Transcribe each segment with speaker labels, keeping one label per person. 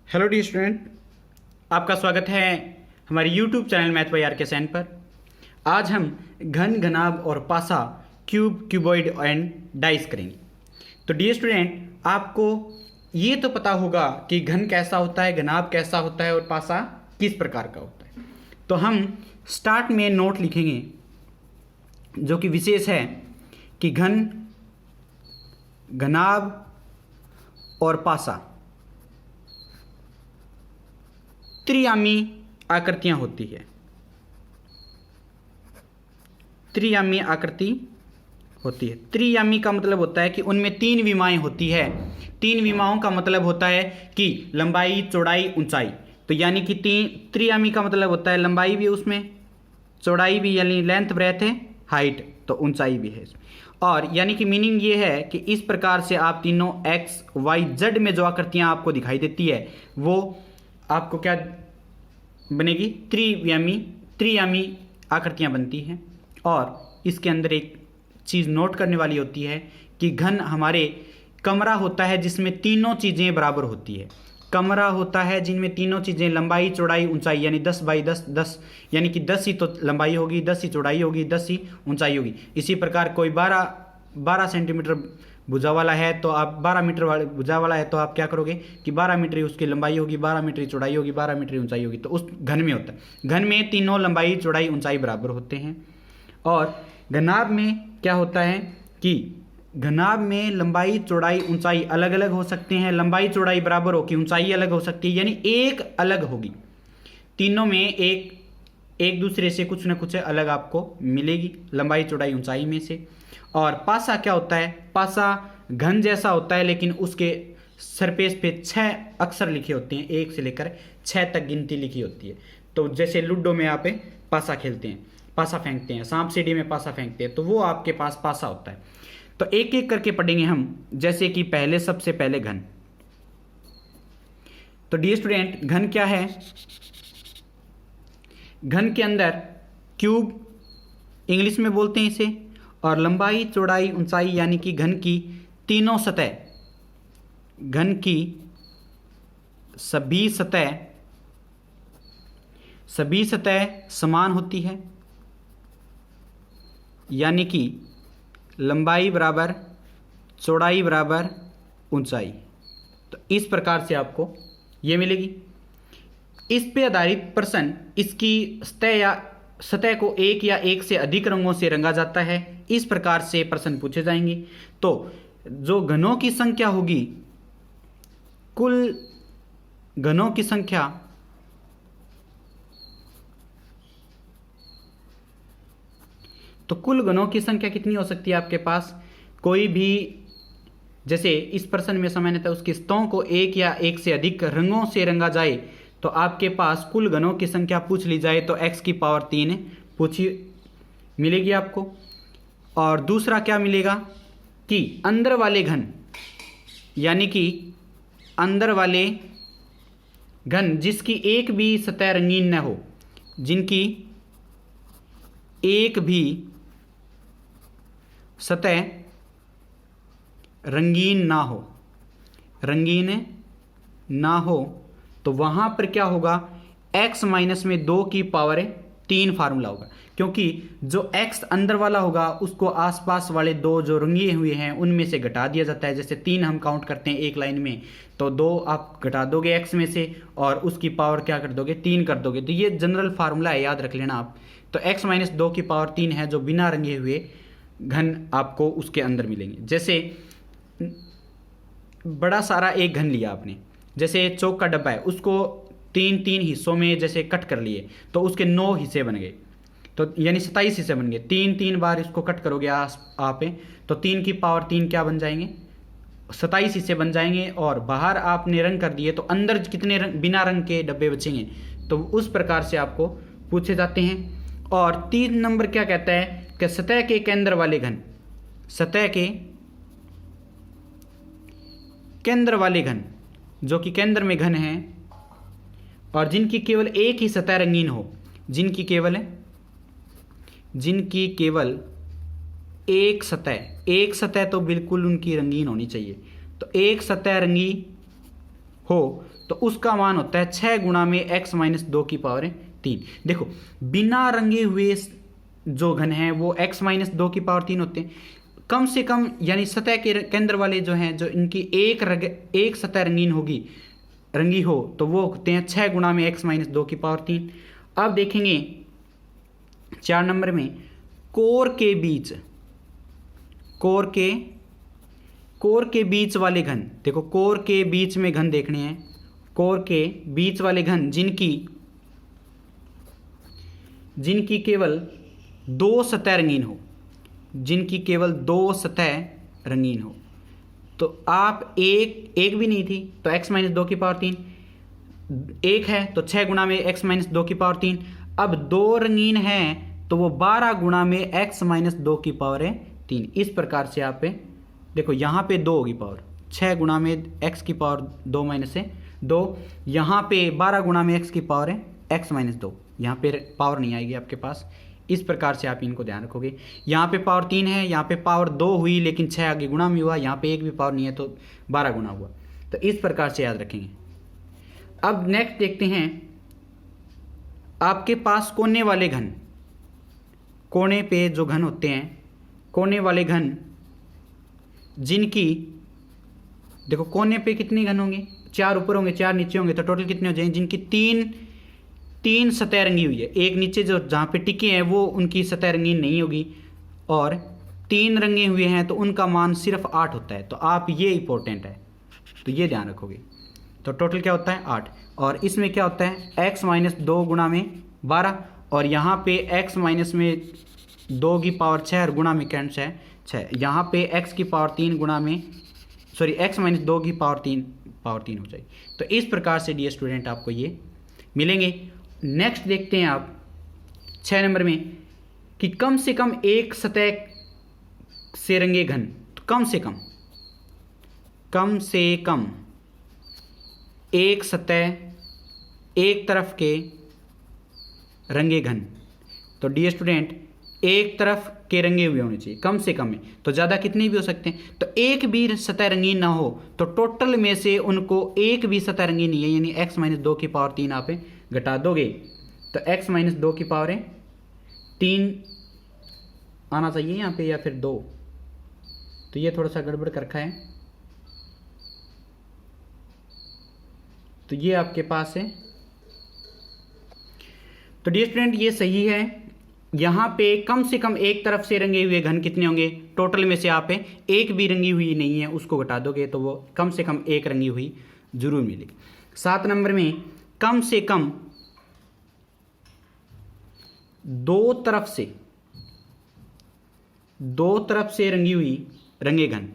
Speaker 1: Hello dear student, आपका स्वागत है हमारे YouTube channel math by R K Sain पर। आज हम घन, घनाभ और पासा, क्यूब, क्यूबॉइड एंड डाइस करेंगे। तो डी स्टूडेंट, आपको ये तो पता होगा कि घन कैसा होता है, घनाभ कैसा होता है और पासा किस प्रकार का होता है। तो हम स्टार्ट में नोट लिखेंगे जो कि विशेष है कि घन, घनाभ और पासा त्रियामी आकृतियां होती है। त्रियामी आकृति होती है। त्रियामी का मतलब होता है कि उनमें तीन विमाएं होती है। तीन विमाओं का मतलब होता है कि लंबाई, चौड़ाई, ऊंचाई। तो यानी कि त्रियामी का मतलब होता है लंबाई भी उसमें, चौड़ाई भी यानी लेंथ, ब्रेथ है, हाइट, तो ऊंचाई भी है। और यानी कि मीनिंग ये है कि इस प्रकार से आप तीनों एक्स, वाई, जेड में जो आकृतियां आपको दिखाई देती है वो आपको क्या बनेगी? त्रियामी आकृतियां बनती हैं। और इसके अंदर एक चीज़ नोट करने वाली होती है कि घन हमारे कमरा होता है जिसमें तीनों चीज़ें बराबर होती है। कमरा होता है जिनमें तीनों चीज़ें लंबाई, चौड़ाई, ऊंचाई, यानी 10 बाई 10 10, यानी कि 10 ही तो लंबाई होगी, 10 ही चौड़ाई होगी, 10 ही ऊंचाई होगी। इसी प्रकार कोई 12 सेंटीमीटर भुजा वाला है तो आप 12 मीटर वाले भुजा वाला है तो आप क्या करोगे कि 12 मीटर ही उसकी लंबाई होगी, 12 मीटर ही चौड़ाई होगी, 12 मीटर ही ऊंचाई होगी। तो उस घन में होता है। घन में तीनों लंबाई, चौड़ाई, ऊंचाई बराबर होते हैं। और घनाभ में क्या होता है कि घनाभ में लंबाई, चौड़ाई, ऊंचाई अलग अलग हो सकते हैं। लंबाई, चौड़ाई बराबर हो कि ऊंचाई अलग हो सकती है, यानी एक अलग होगी। तीनों में एक दूसरे से कुछ ना कुछ अलग आपको मिलेगी, लंबाई, चौड़ाई, ऊंचाई में से। और पासा क्या होता है? पासा घन जैसा होता है लेकिन उसके सरफेस पे 6 अक्षर लिखे होते हैं, 1 से लेकर 6 तक गिनती लिखी होती है। तो जैसे लूडो में आप पासा खेलते हैं, पासा फेंकते हैं, सांप सीढ़ी में पासा फेंकते हैं, तो वो आपके पास पासा होता है। तो एक एक करके पढ़ेंगे हम। जैसे कि सबसे पहले घन। तो डियर स्टूडेंट, घन क्या है? घन के अंदर क्यूब इंग्लिश में बोलते हैं इसे, और लंबाई, चौड़ाई, ऊंचाई यानी कि घन की तीनों सतह, घन की सभी सतह समान होती है, यानी कि लंबाई बराबर, चौड़ाई बराबर, ऊंचाई। तो इस प्रकार से आपको ये मिलेगी। इस पे आधारित प्रश्न, इसकी सतह को एक या एक से अधिक रंगों से रंगा जाता है, इस प्रकार से प्रश्न पूछे जाएंगे। तो जो घनों की संख्या होगी, कुल घनों की संख्या तो कुल घनों की संख्या कितनी हो सकती है आपके पास? कोई भी, जैसे इस प्रश्न में सामान्यतः उसकी सतहों को एक या एक से अधिक रंगों से रंगा जाए तो आपके पास कुल घनों की संख्या पूछ ली जाए तो x की पावर 3 पूछी मिलेगी आपको। और दूसरा क्या मिलेगा कि अंदर वाले घन, यानी कि अंदर वाले घन जिसकी एक भी सतह रंगीन न हो, जिनकी एक भी सतह रंगीन ना हो, तो वहां पर क्या होगा? x माइनस में 2 की पावर 3 फार्मूला होगा, क्योंकि जो x अंदर वाला होगा उसको आसपास वाले दो जो रंगे हुए हैं उनमें से घटा दिया जाता है। जैसे 3 हम काउंट करते हैं एक लाइन में, तो 2 आप घटा दोगे x में से और उसकी पावर क्या कर दोगे? 3 कर दोगे। तो ये जनरल फार्मूला है, याद रख लेना आप। तो x माइनस 2 की पावर 3 है जो बिना रंगे हुए घन आपको उसके अंदर मिलेंगे। जैसे बड़ा सारा एक घन लिया आपने, जैसे चौक का डब्बा है, उसको 3 हिस्सों में जैसे कट कर लिए तो उसके 9 हिस्से बन गए, तो यानी 27 हिस्से बन गए। 3 बार इसको कट करोगे आप तो 3 की पावर 3 क्या बन जाएंगे? 27 हिस्से बन जाएंगे। और बाहर आपने रंग कर दिए तो अंदर कितने बिना रंग के डब्बे बचेंगे? तो उस प्रकार से आपको पूछे जाते हैं। और 3 नंबर क्या कहता है कि सतह के केंद्र वाले घन, सतह के केंद्र वाले घन जो कि केंद्र में घन है और जिनकी केवल एक ही सतह रंगीन हो, जिनकी केवल एक सतह तो बिल्कुल उनकी रंगीन होनी चाहिए। तो एक सतह हो तो उसका मान होता है 6 गुणा में x माइनस 2 की पावर 3। देखो बिना रंगे हुए जो घन हैं वो x माइनस 2 की पावर 3 होते हैं। कम से कम यानी सतह के केंद्र वाले जो हैं, जो इनकी एक सतह रंगी हो तो वो होते हैं 6 गुणा में x माइनस 2 की पावर 3। अब देखेंगे 4 नंबर में कोर के बीच वाले घन। देखो कोर के बीच में घन देखने हैं, कोर के बीच वाले घन जिनकी केवल 2 सतह रंगीन हो, तो आप एक भी नहीं थी तो x माइनस 2 की पावर 3, एक है तो 6 गुणा में x माइनस 2 की पावर 3। अब 2 रंगीन हैं तो वो 12 गुणा में x माइनस 2 की पावर 3। इस प्रकार से आप देखो यहाँ पे 2 होगी पावर, 6 गुणा में x की पावर 2 माइनस से 2, यहाँ पे 12 गुणा में x की पावर x माइनस 2, यहाँ पे पावर नहीं आएगी आपके पास। इस प्रकार से आप इनको ध्यान रखोगे। यहाँ पे पावर 3 है, यहाँ पे पावर 2 हुई लेकिन 6 आगे गुणा में हुआ, यहाँ पे एक भी पावर नहीं है तो 12 गुणा हुआ। तो इस प्रकार से याद रखेंगे। अब नेक्स्ट देखते हैं, आपके पास कोने वाले घन, कोने पे जो घन होते हैं, कोने वाले घन जिनकी देखो कोने पे कितने घन होंगे, 4 ऊपर होंगे 4 नीचे होंगे, तो टोटल कितने हो जाएंगे, जिनकी तीन सतह रंगी हुई है। एक नीचे जो जहाँ पे टिके हैं वो उनकी सतह रंगीन नहीं होगी, और 3 रंगे हुए हैं तो उनका मान सिर्फ 8 होता है। तो आप ये इंपॉर्टेंट है, तो ये ध्यान रखोगे। तो टोटल क्या होता है 8, और इसमें क्या होता है x माइनस 2 गुणा में 12, और यहाँ पे x माइनस में 2 की पावर 6 और गुणा में कैंट 6, यहाँ पे x की पावर 3 गुणा में x माइनस 2 की पावर 3 हो जाएगी। तो इस प्रकार से डियर स्टूडेंट आपको ये मिलेंगे। नेक्स्ट देखते हैं आप 6 नंबर में कि कम से कम एक सतह से रंगे घन, तो कम से कम एक सतह एक तरफ के रंगे घन। तो डियर स्टूडेंट एक तरफ के रंगे हुए होने चाहिए कम से कम में, तो ज़्यादा कितने भी हो सकते हैं। तो एक भी सतह रंगीन ना हो तो टोटल में से उनको एक भी सतह रंगीन नहीं है, यानी x माइनस 2 की पावर 3 आप घटा दोगे तो x माइनस 2 की पावर 3 आना चाहिए यहाँ पे, या फिर 2। तो ये थोड़ा सा गड़बड़ कर रखा है, तो ये आपके पास है। तो डियर स्टूडेंट ये सही है। यहाँ पे कम से कम एक तरफ से रंगे हुए घन कितने होंगे, टोटल में से आप एक भी रंगी हुई नहीं है उसको घटा दोगे तो वो कम से कम एक रंगी हुई जरूर मिलेगी। 7 नंबर में कम से कम 2 तरफ से रंगे घन,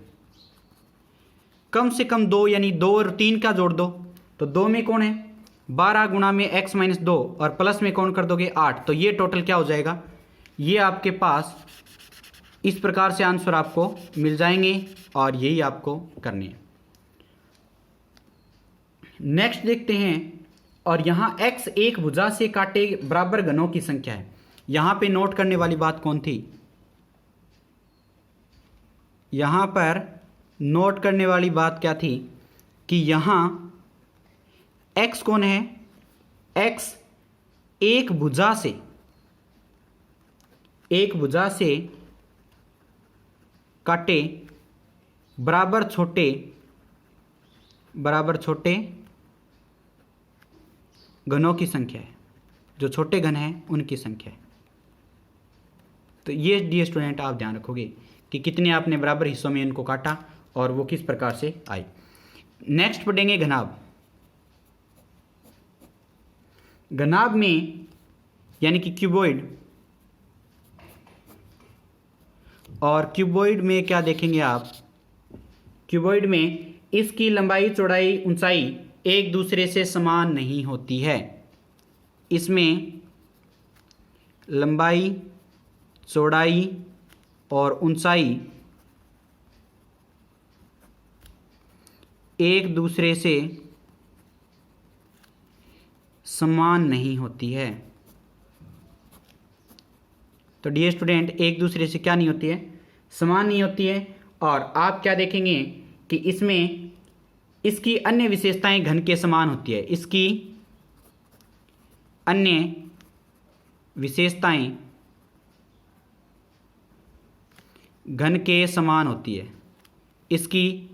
Speaker 1: कम से कम 2 यानी 2 और 3 का जोड़ दो तो 2 में कौन है 12 गुणा में x माइनस 2 और प्लस में कौन कर दोगे 8, तो ये टोटल क्या हो जाएगा, ये आपके पास इस प्रकार से आंसर आपको मिल जाएंगे और यही आपको करने हैं। नेक्स्ट देखते हैं, और यहाँ x एक भुजा से काटे बराबर घनों की संख्या है। यहाँ पे नोट करने वाली बात कौन थी, यहाँ पर नोट करने वाली बात क्या थी कि यहाँ x कौन है, x एक भुजा से काटे बराबर छोटे घनों की संख्या है, जो छोटे घन हैं उनकी संख्या है। तो ये डियर स्टूडेंट आप ध्यान रखोगे कि कितने आपने बराबर हिस्सों में इनको काटा और वो किस प्रकार से आई। नेक्स्ट पढ़ेंगे घनाभ में यानी कि क्यूबॉइड, और क्यूबॉइड में क्या देखेंगे आप, क्यूबॉइड में इसकी लंबाई चौड़ाई ऊंचाई एक दूसरे से समान नहीं होती है। इसमें लंबाई चौड़ाई और ऊंचाई एक दूसरे से समान नहीं होती है। तो डियर स्टूडेंट एक दूसरे से क्या नहीं होती है, समान नहीं होती है। और आप क्या देखेंगे कि इसमें इसकी अन्य विशेषताएं घन के समान होती है। इसकी अन्य विशेषताएं घन के समान होती है। इसकी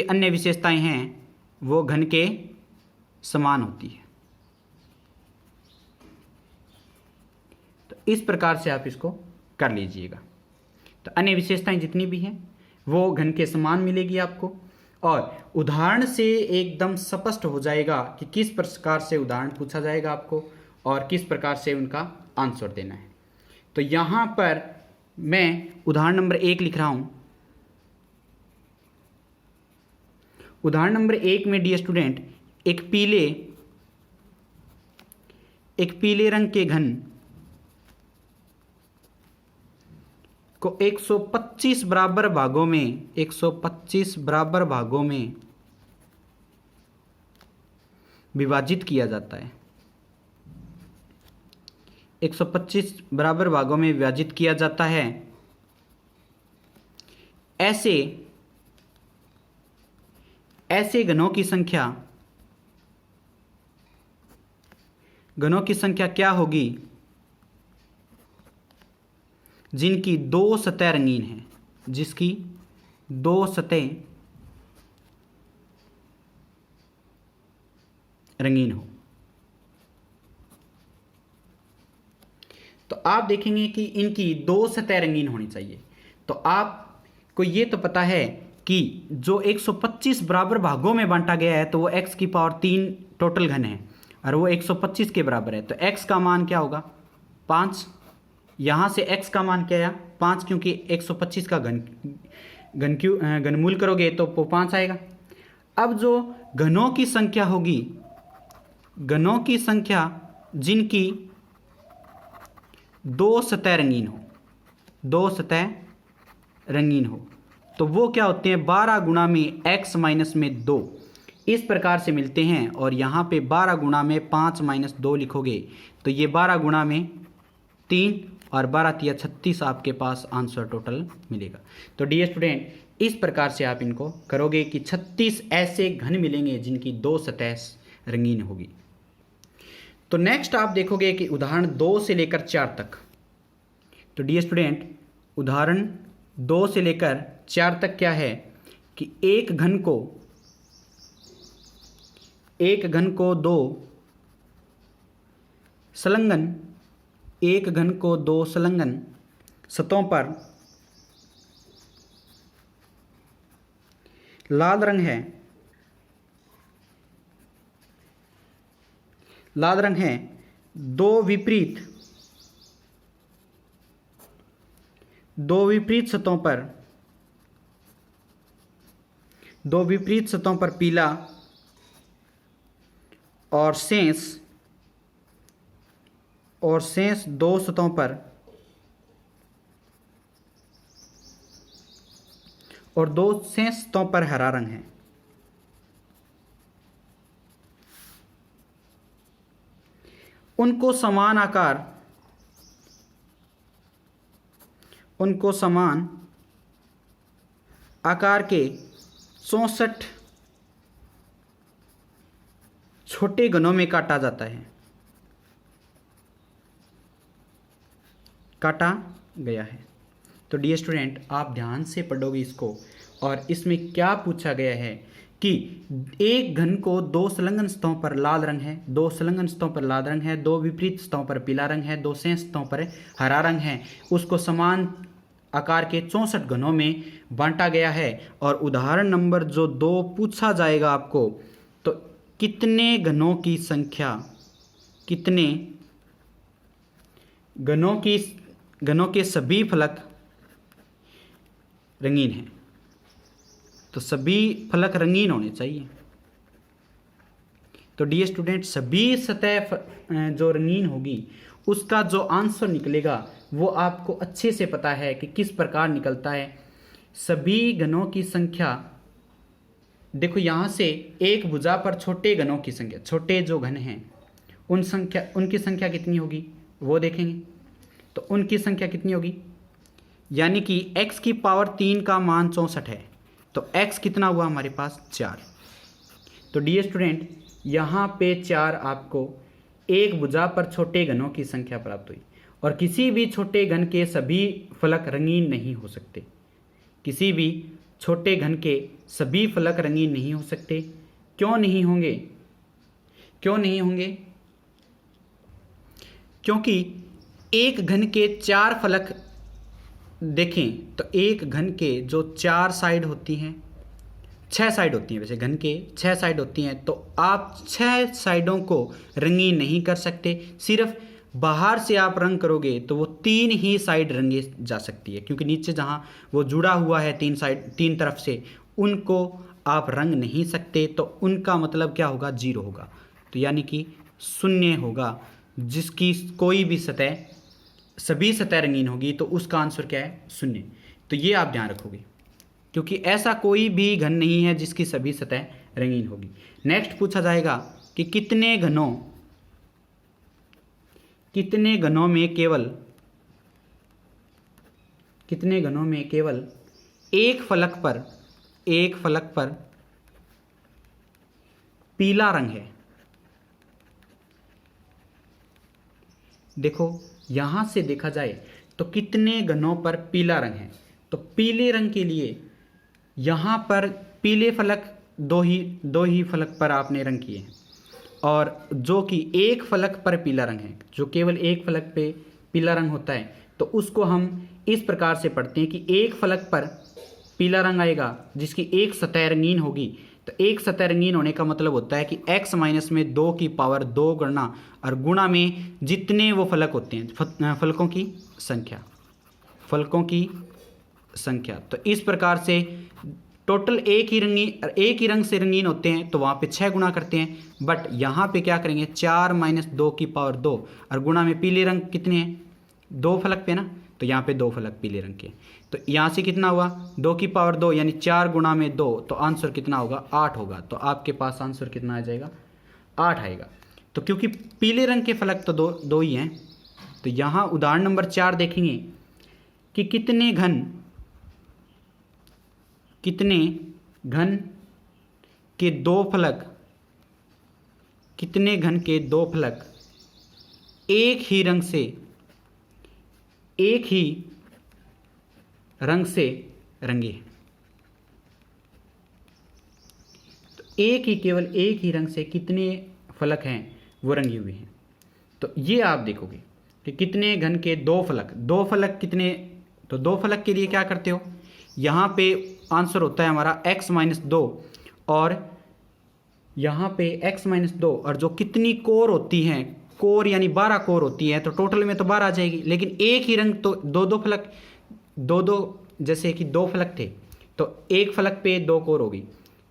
Speaker 1: अन्य विशेषताएं हैं वो घन के समान होती है। तो इस प्रकार से आप इसको कर लीजिएगा। तो अन्य विशेषताएं जितनी भी हैं वो घन के समान मिलेगी आपको, और उदाहरण से एकदम स्पष्ट हो जाएगा कि किस प्रकार से उदाहरण पूछा जाएगा आपको और किस प्रकार से उनका आंसर देना है। तो यहाँ पर मैं उदाहरण नंबर 1 लिख रहा हूँ। उदाहरण नंबर 1 में डियर स्टूडेंट एक पीले रंग के घन को 125 बराबर भागों में विभाजित किया जाता है। 125 बराबर भागों में विभाजित किया जाता है। ऐसे घनों की संख्या क्या होगी जिनकी 2 सतह रंगीन है, जिसकी 2 सतह रंगीन हो। तो आप देखेंगे कि इनकी 2 सतह रंगीन होनी चाहिए। तो आपको ये तो पता है कि जो 125 बराबर भागों में बांटा गया है तो वो x की पावर 3 टोटल घन है और वो 125 के बराबर है। तो x का मान क्या होगा 5। यहाँ से x का मान क्या आया 5, क्योंकि 125 का घनमूल करोगे तो वो 5 आएगा। अब जो घनों की संख्या होगी, घनों की संख्या जिनकी 2 सतह रंगीन हो, तो वो क्या होते हैं 12 गुणा में x माइनस में 2 इस प्रकार से मिलते हैं। और यहाँ पे 12 गुणा में 5 माइनस 2 लिखोगे तो ये 12 गुणा में 3 और 12 तिया 36 आपके पास आंसर टोटल मिलेगा। तो डियर स्टूडेंट इस प्रकार से आप इनको करोगे कि 36 ऐसे घन मिलेंगे जिनकी 2 सतह रंगीन होगी। तो नेक्स्ट आप देखोगे कि उदाहरण 2 से लेकर 4 तक। तो डियर स्टूडेंट उदाहरण 2 से लेकर 4 तक क्या है कि एक घन को दो संलग्न सतहों पर लाल रंग है दो विपरीत सतहों पर पीला और शेष 2 सतहों पर हरा रंग है। उनको समान आकार के 64 छोटे घनों में काटा गया है। तो डियर स्टूडेंट आप ध्यान से पढ़ोगे इसको, और इसमें क्या पूछा गया है कि एक घन को 2 संलग्न सतहों पर लाल रंग है, 2 संलग्न सतहों पर लाल रंग है, 2 विपरीत सतहों पर पीला रंग है, 2 शेष सतहों पर हरा रंग है। उसको समान आकार के 64 घनों में बांटा गया है। और उदाहरण नंबर जो 2 पूछा जाएगा आपको, तो कितने घनों के सभी फलक रंगीन हैं। तो सभी फलक रंगीन होने चाहिए। तो डियर स्टूडेंट सभी सतह जो रंगीन होगी उसका जो आंसर निकलेगा वो आपको अच्छे से पता है कि किस प्रकार निकलता है। सभी घनों की संख्या, देखो यहाँ से एक भुजा पर छोटे घनों की संख्या, छोटे जो घन हैं उनकी संख्या कितनी होगी वो देखेंगे। तो उनकी संख्या कितनी होगी, यानी कि x की पावर 3 का मान 64 है, तो x कितना हुआ हमारे पास 4। तो डियर स्टूडेंट, यहाँ पे 4 आपको एक भुजा पर छोटे घनों की संख्या प्राप्त हुई। और किसी भी छोटे घन के सभी फलक रंगीन नहीं हो सकते, किसी भी छोटे घन के सभी फलक रंगीन नहीं हो सकते। क्यों नहीं होंगे, क्यों नहीं होंगे? क्योंकि एक घन के 4 फलक देखें तो एक घन के जो 4 साइड होती हैं, 6 साइड होती हैं, वैसे घन के 6 साइड होती हैं, तो आप 6 साइडों को रंगीन नहीं कर सकते। सिर्फ बाहर से आप रंग करोगे तो वो 3 ही साइड रंगे जा सकती है, क्योंकि नीचे जहाँ वो जुड़ा हुआ है 3 साइड, 3 तरफ से, उनको आप रंग नहीं सकते। तो उनका मतलब क्या होगा, 0 होगा। तो यानी कि 0 होगा। जिसकी कोई भी सतह, सभी सतह रंगीन होगी, तो उसका आंसर क्या है, 0। तो ये आप ध्यान रखोगे, क्योंकि ऐसा कोई भी घन नहीं है जिसकी सभी सतह रंगीन होगी। नेक्स्ट पूछा जाएगा कि कितने घनों में केवल एक फलक पर पीला रंग है। देखो यहां से देखा जाए तो कितने घनों पर पीला रंग है, तो पीले रंग के लिए यहां पर पीले फलक दो ही फलक पर आपने रंग किए हैं, और जो कि एक फलक पर पीला रंग है, जो केवल एक फलक पे पीला रंग होता है, तो उसको हम इस प्रकार से पढ़ते हैं कि एक फलक पर पीला रंग आएगा जिसकी एक सतह रंगीन होगी। तो एक सतह रंगीन होने का मतलब होता है कि x माइनस में 2 की पावर 2 गणना और गुणा में जितने वो फलक होते हैं, फलकों की संख्या। तो इस प्रकार से टोटल एक ही रंग से रंगीन होते हैं, तो वहाँ पे 6 गुणा करते हैं। बट यहाँ पे क्या करेंगे, 4 माइनस 2 की पावर 2 और गुणा में पीले रंग कितने हैं, 2 फलक पे ना, तो यहाँ पे 2 फलक पीले रंग के। तो यहाँ से कितना हुआ, 2 की पावर 2 यानी 4 गुणा में 2, तो आंसर कितना होगा, 8 होगा। तो आपके पास आंसर कितना आ जाएगा, 8 आएगा। तो क्योंकि पीले रंग के फलक तो दो ही हैं, तो यहाँ उदाहरण नंबर 4 देखेंगे कि कितने घन के 2 फलक एक ही रंग से रंगे हैं। तो केवल एक ही रंग से कितने फलक हैं वो रंगे हुए हैं। तो ये आप देखोगे कि कितने घन के 2 फलक कितने, तो 2 फलक के लिए क्या करते हो, यहाँ पे आंसर होता है हमारा x माइनस 2, और यहाँ पे x माइनस 2, और जो कितनी कोर होती हैं, कोर यानी 12 कोर होती है, तो टोटल में तो 12 आ जाएगी। लेकिन एक ही रंग तो दो फलक, जैसे कि 2 फलक थे, तो एक फलक पे 2 कोर होगी,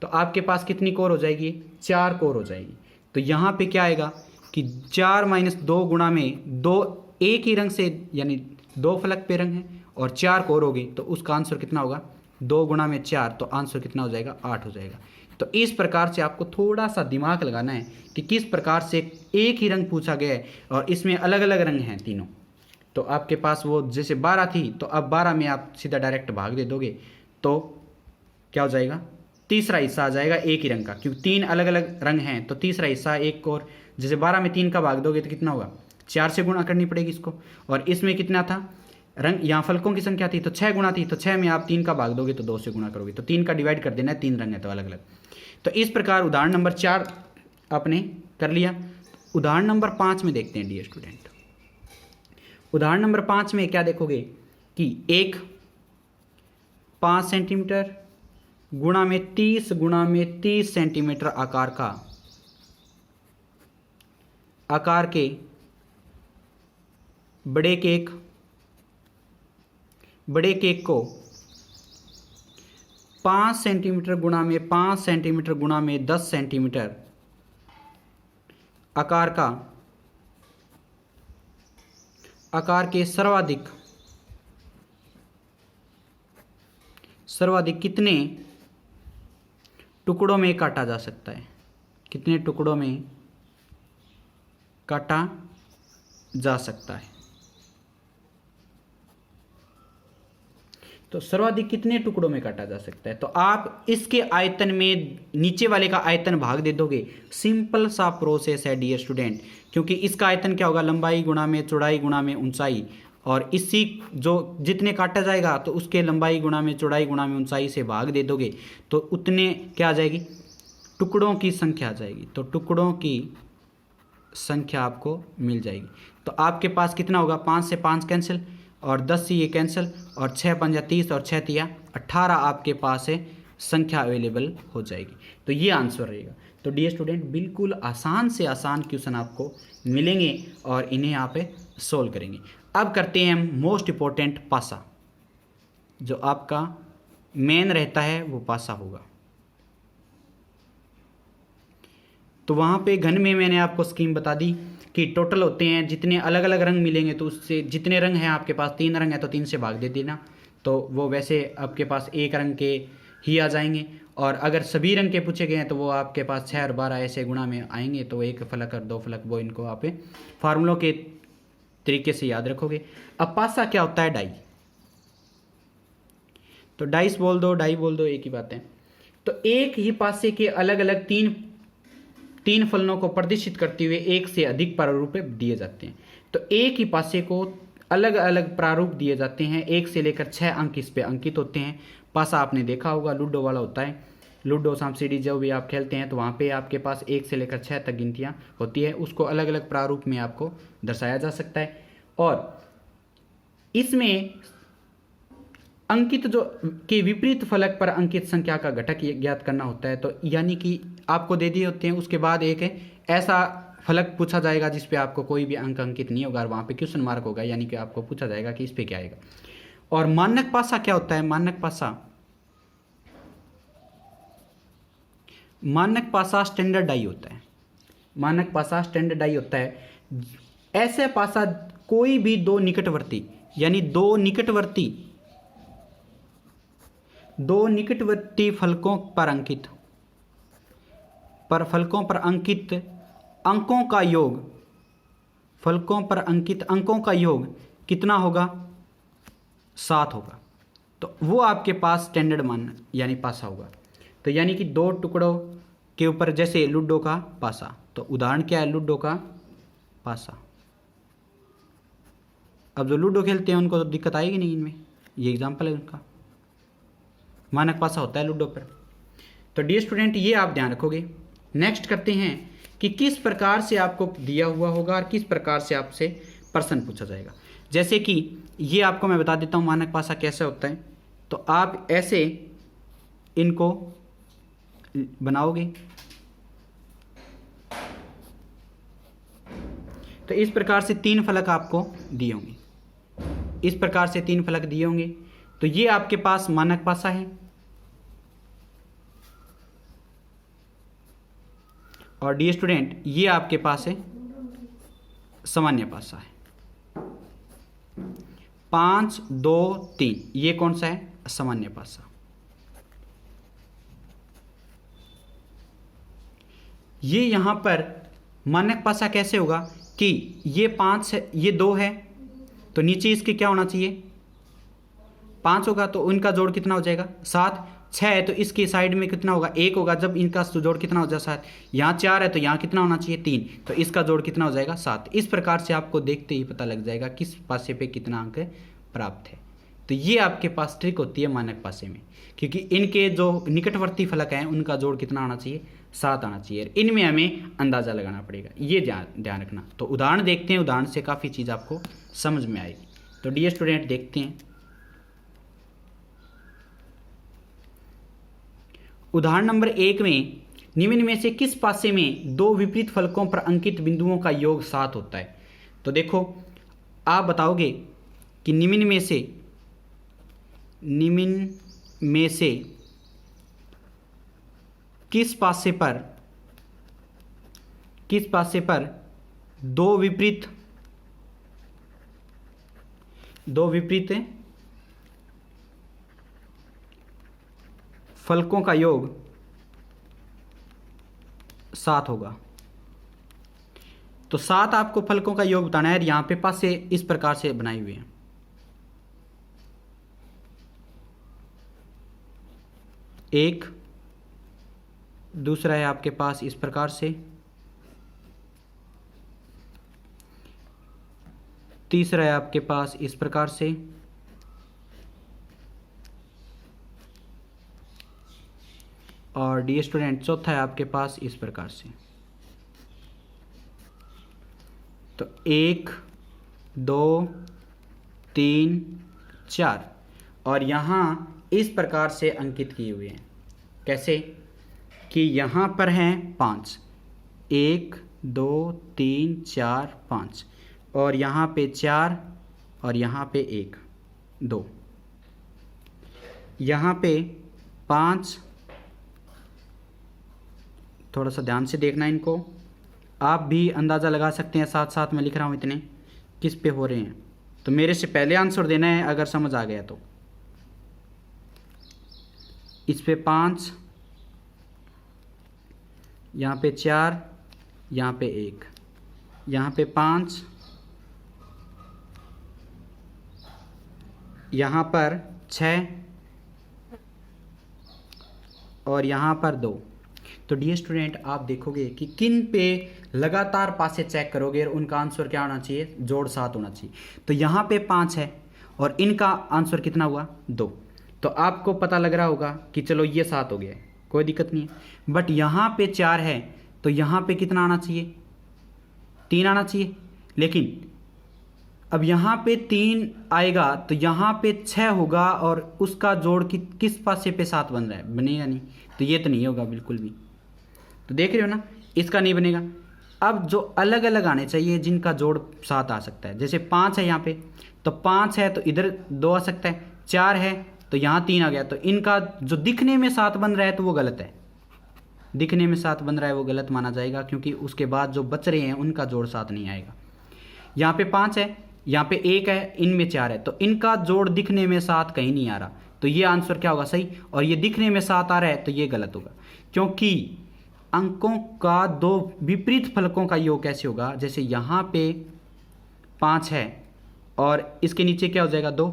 Speaker 1: तो आपके पास कितनी कोर हो जाएगी, 4 कोर हो जाएगी। तो यहाँ पे क्या आएगा कि 4 माइनस 2 गुणा में 2 एक ही रंग से, यानी 2 फलक पे रंग है और 4 कोर होगी, तो उसका आंसर कितना होगा, 2 गुणा में 4, तो आंसर कितना हो जाएगा, 8 हो जाएगा। तो इस प्रकार से आपको थोड़ा सा दिमाग लगाना है कि किस प्रकार से एक ही रंग पूछा गया है और इसमें अलग अलग रंग हैं तीनों। तो आपके पास वो जैसे 12 थी, तो अब 12 में आप सीधा डायरेक्ट भाग दे दोगे, तो क्या हो जाएगा, तीसरा हिस्सा आ जाएगा एक ही रंग का, क्योंकि 3 अलग अलग रंग हैं, तो तीसरा हिस्सा एक और, जैसे 12 में 3 का भाग दोगे तो कितना होगा, 4 से गुणा करनी पड़ेगी इसको। और इसमें कितना था रंग, यहाँ फलकों की संख्या थी तो 6 गुणा थी, तो 6 में आप 3 का भाग दोगे तो 2 से गुणा करोगे, तो 3 का डिवाइड कर देना है, 3 रंग है तो अलग अलग। तो इस प्रकार उदाहरण नंबर 4 आपने कर लिया। उदाहरण नंबर 5 में देखते हैं डियर स्टूडेंट। उदाहरण नंबर 5 में क्या देखोगे कि एक 5 सेंटीमीटर गुणा में 30 सेंटीमीटर आकार के बड़े केक को 5 सेंटीमीटर गुणा में 5 सेंटीमीटर गुणा में 10 सेंटीमीटर आकार के सर्वाधिक कितने टुकड़ों में काटा जा सकता है, कितने टुकड़ों में काटा जा सकता है। तो सर्वाधिक कितने टुकड़ों में काटा जा सकता है? तो आप इसके आयतन में नीचे वाले का आयतन भाग दे दोगे। सिंपल सा प्रोसेस है डियर स्टूडेंट, क्योंकि इसका आयतन क्या होगा? लंबाई गुणा में चौड़ाई गुणा में ऊंचाई, और इसी जो जितने काटा जाएगा तो उसके लंबाई गुणा में चौड़ाई गुणा में ऊंचाई से भाग दे दोगे तो उतने क्या आ जाएगी? टुकड़ों की संख्या आ जाएगी। तो टुकड़ों की संख्या आपको मिल जाएगी। तो आपके पास कितना होगा? 5 से 5 कैंसिल, और 10 से ये कैंसिल, और 6 पंजा 30 और 6 तिया 18 आपके पास है संख्या अवेलेबल हो जाएगी। तो ये आंसर रहेगा। तो डियर स्टूडेंट, बिल्कुल आसान से आसान क्वेश्चन आपको मिलेंगे और इन्हें आप सोल्व करेंगे। अब करते हैं हम मोस्ट इम्पोर्टेंट पासा, जो आपका मेन रहता है वो पासा होगा। तो वहाँ पे घन में मैंने आपको स्कीम बता दी कि टोटल होते हैं जितने अलग अलग रंग मिलेंगे, तो उससे जितने रंग हैं आपके पास 3 रंग है तो 3 से भाग दे देना, तो वो वैसे आपके पास एक रंग के ही आ जाएंगे। और अगर सभी रंग के पूछे गए हैं तो वो आपके पास 6 और 12 ऐसे गुणा में आएंगे, तो 1 फलक और 2 फलक, वो इनको आप फार्मूलों के तरीके से याद रखोगे। अब पासा क्या होता है? डाई। तो डाइस बोल दो, डाई बोल दो, एक ही बात है। तो एक ही पासे के अलग अलग तीन फलनों को प्रदर्शित करते हुए एक से अधिक प्रारूप दिए जाते हैं। तो एक ही पासे को अलग अलग प्रारूप दिए जाते हैं, 1 से लेकर 6 अंक इस पे अंकित होते हैं। पासा आपने देखा होगा, लूडो वाला होता है। लूडो, सांप सीढ़ी जो भी आप खेलते हैं तो वहाँ पे आपके पास 1 से लेकर 6 तक गिनतियाँ होती है, उसको अलग अलग प्रारूप में आपको दर्शाया जा सकता है। और इसमें अंकित जो के विपरीत फलक पर अंकित संख्या का घटक ज्ञात करना होता है। तो यानी कि आपको दे दिए होते हैं, उसके बाद एक ऐसा फलक पूछा जाएगा जिस पे आपको कोई भी अंक अंकित नहीं होगा, और वहाँ पे क्वेश्चन मार्क होगा, यानी कि आपको पूछा जाएगा कि इस पे क्या आएगा। और मानक पासा क्या होता है? मानक पासा स्टैंडर्ड डाई होता है। मानक पासा स्टैंडर्ड डाई होता है। ऐसे पासा कोई भी दो निकटवर्ती, यानी दो निकटवर्ती फलकों पर अंकित अंकों का योग कितना होगा? 7 होगा। तो वो आपके पास स्टैंडर्ड मान यानी पासा होगा। तो यानी कि 2 टुकड़ों के ऊपर, जैसे लूडो का पासा, तो उदाहरण क्या है? लूडो का पासा। अब जो लूडो खेलते हैं उनको तो दिक्कत आएगी नहीं इनमें, ये एग्जाम्पल है उनका। मानक पासा होता है लूडो पर। तो डियर स्टूडेंट, ये आप ध्यान रखोगे। नेक्स्ट करते हैं कि किस प्रकार से आपको दिया हुआ होगा और किस प्रकार से आपसे प्रश्न पूछा जाएगा। जैसे कि ये आपको मैं बता देता हूँ मानक पासा कैसे होता है। तो आप ऐसे इनको बनाओगे, तो इस प्रकार से 3 फलक आपको दिए होंगे, इस प्रकार से 3 फलक दिए होंगे। तो ये आपके पास मानक पासा है, और डियर स्टूडेंट ये आपके पास है सामान्य पासा है। 5 2 3 ये कौन सा है? सामान्य पासा। ये यहां पर मानक पासा कैसे होगा कि ये 5 है, ये 2 है, तो नीचे इसके क्या होना चाहिए? 5 होगा, तो उनका जोड़ कितना हो जाएगा? 7। 6 है तो इसकी साइड में कितना होगा? 1 होगा। जब इनका जोड़ कितना हो जाए? 7। यहाँ 4 है तो यहाँ कितना होना चाहिए? 3। तो इसका जोड़ कितना हो जाएगा? 7। इस प्रकार से आपको देखते ही पता लग जाएगा किस पासे पे कितना अंक प्राप्त है। तो ये आपके पास ट्रिक होती है मानक पासे में, क्योंकि इनके जो निकटवर्ती फलक हैं उनका जोड़ कितना आना चाहिए? 7 आना चाहिए। इनमें हमें अंदाज़ा लगाना पड़ेगा, ये ध्यान रखना। तो उदाहरण देखते हैं, उदाहरण से काफ़ी चीज़ आपको समझ में आएगी। तो डियर स्टूडेंट देखते हैं उदाहरण नंबर 1 में, निम्न में से किस पासे में 2 विपरीत फलकों पर अंकित बिंदुओं का योग 7 होता है? तो देखो आप बताओगे कि निम्न में से किस पासे पर 2 विपरीत फलकों का योग 7 होगा। तो 7 आपको फलकों का योग बताना है। यहाँ पे पासे इस प्रकार से बनाए हुए हैं। एक, दूसरा है आपके पास इस प्रकार से, तीसरा है आपके पास इस प्रकार से, और डी स्टूडेंट चौथा है आपके पास इस प्रकार से। तो 1 2 3 4 और यहाँ इस प्रकार से अंकित किए हुए हैं। कैसे कि यहाँ पर हैं 5, 1 2 3 4 5, और यहाँ पे 4 और यहाँ पे 1 2, यहाँ पे 5। थोड़ा सा ध्यान से देखना इनको, आप भी अंदाज़ा लगा सकते हैं, साथ साथ मैं लिख रहा हूँ इतने किस पे हो रहे हैं, तो मेरे से पहले आंसर देना है अगर समझ आ गया तो। इस पे 5, यहाँ पे 4, यहाँ पे 1, यहाँ पे 5, यहाँ पर 6 और यहाँ पर 2। तो डियर स्टूडेंट आप देखोगे कि किन पे लगातार पासे चेक करोगे और उनका आंसर क्या होना चाहिए, जोड़ 7 होना चाहिए। तो यहाँ पे 5 है और इनका आंसर कितना हुआ 2, तो आपको पता लग रहा होगा कि चलो ये 7 हो गया, कोई दिक्कत नहीं है। बट यहाँ पे 4 है तो यहाँ पे कितना आना चाहिए, 3 आना चाहिए। लेकिन अब यहाँ पे 3 आएगा तो यहाँ पे 6 होगा और उसका जोड़ किस पासे पे 7 बन रहा है, बनेगा नहीं, तो ये तो नहीं होगा बिल्कुल भी। तो देख रहे हो ना, इसका नहीं बनेगा। अब जो अलग अलग आने चाहिए जिनका जोड़ 7 आ सकता है, जैसे 5 है यहाँ पे तो 5 है तो इधर 2 आ सकता है, 4 है तो यहाँ 3 आ गया, तो इनका जो दिखने में 7 बन रहा है तो वो गलत है, दिखने में 7 बन रहा है वो गलत माना जाएगा, क्योंकि उसके बाद जो बच रहे हैं उनका जोड़ 7 नहीं आएगा। यहाँ पे 5 है, यहाँ पे 1 है, इनमें 4 है, तो इनका जोड़ दिखने में 7 कहीं नहीं आ रहा, तो ये आंसर क्या होगा सही, और ये दिखने में 7 आ रहा है तो ये गलत होगा। क्योंकि अंकों का 2 विपरीत फलकों का योग कैसे होगा, जैसे यहाँ पे 5 है और इसके नीचे क्या हो जाएगा 2,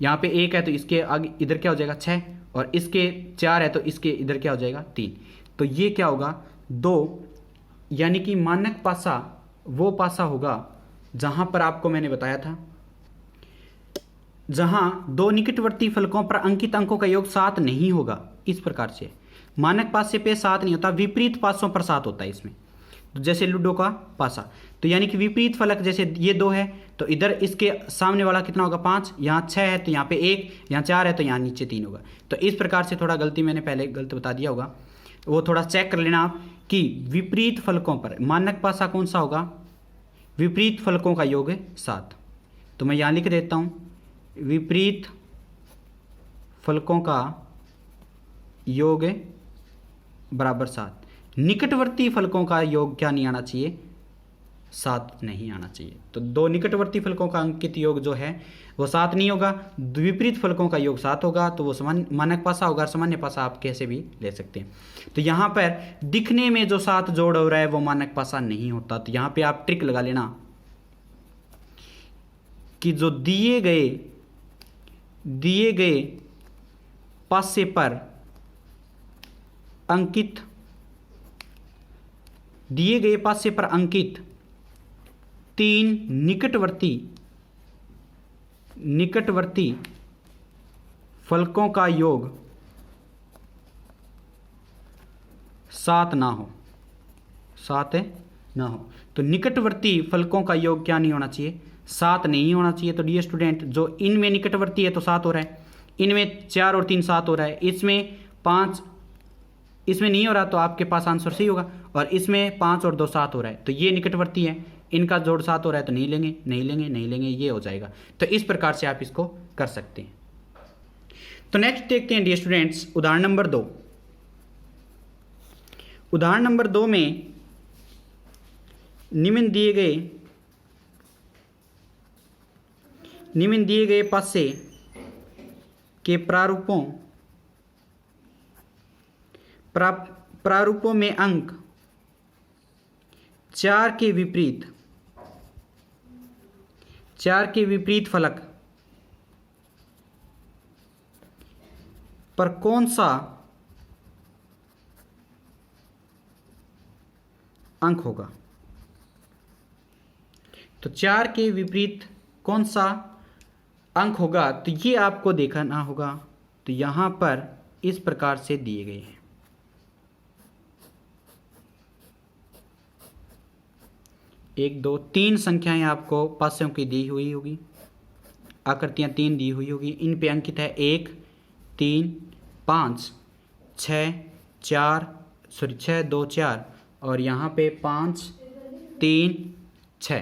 Speaker 1: यहाँ पे 1 है तो इसके आगे इधर क्या हो जाएगा 6, और इसके 4 है तो इसके इधर क्या हो जाएगा 3, तो ये क्या होगा 2, यानी कि मानक पासा वो पासा होगा जहाँ पर आपको मैंने बताया था, जहाँ 2 निकटवर्ती फलकों पर अंकित अंकों का योग 7 नहीं होगा। इस प्रकार से मानक पासे पे 7 नहीं होता, विपरीत पासों पर 7 होता है इसमें। तो जैसे लूडो का पासा, तो यानी कि विपरीत फलक, जैसे ये 2 है तो इधर इसके सामने वाला कितना होगा 5, यहाँ 6 है तो यहाँ पे 1, यहाँ 4 है तो यहाँ नीचे 3 होगा। तो इस प्रकार से थोड़ा गलती मैंने पहले गलत बता दिया होगा, वो थोड़ा चेक कर लेना आप कि विपरीत फलकों पर मानक पासा कौन सा होगा, विपरीत फलकों का योग 7। तो मैं यहाँ लिख देता हूँ, विपरीत फलकों का योग बराबर 7। निकटवर्ती फलकों का योग क्या नहीं आना चाहिए, 7 नहीं आना चाहिए। तो 2 निकटवर्ती फलकों का अंकित योग जो है वो 7 नहीं होगा, विपरीत फलकों का योग 7 होगा, तो वो मानक पासा होगा, सामान्य पासा आप कैसे भी ले सकते हैं। तो यहाँ पर दिखने में जो 7 जोड़ हो रहा है वो मानक पासा नहीं होता। तो यहाँ पे आप ट्रिक लगा लेना कि जो दिए गए पासे पर अंकित, दिए गए पासे पर अंकित 3 निकटवर्ती फलकों का योग 7 ना हो, 7 ना हो। तो निकटवर्ती फलकों का योग क्या नहीं होना चाहिए, 7 नहीं होना चाहिए। तो डियर स्टूडेंट, जो इनमें निकटवर्ती है तो 7 हो रहा है, इनमें 4 और 3 7 हो रहा है, इसमें 5 इसमें नहीं हो रहा, तो आपके पास आंसर सही होगा। और इसमें 5 और 2 7 हो रहा है, तो ये निकटवर्ती है, इनका जोड़ 7 हो रहा है, तो नहीं लेंगे, ये हो जाएगा। तो इस प्रकार से आप इसको कर सकते हैं। तो नेक्स्ट देखते हैं डियर स्टूडेंट्स, उदाहरण नंबर 2। उदाहरण नंबर 2 में निम्न दिए गए पासे के प्रारूपों में अंक 4 के विपरीत फलक पर कौन सा अंक होगा। तो 4 के विपरीत कौन सा अंक होगा, तो ये आपको देखना होगा। तो यहाँ पर इस प्रकार से दिए गए हैं। 1 2 3 संख्याएं आपको पासियों की दी हुई होगी, आकृतियां 3 दी हुई होगी। इन पे अंकित है 1 3 5 6 4 6 2 4 और यहाँ पे 5 3 6।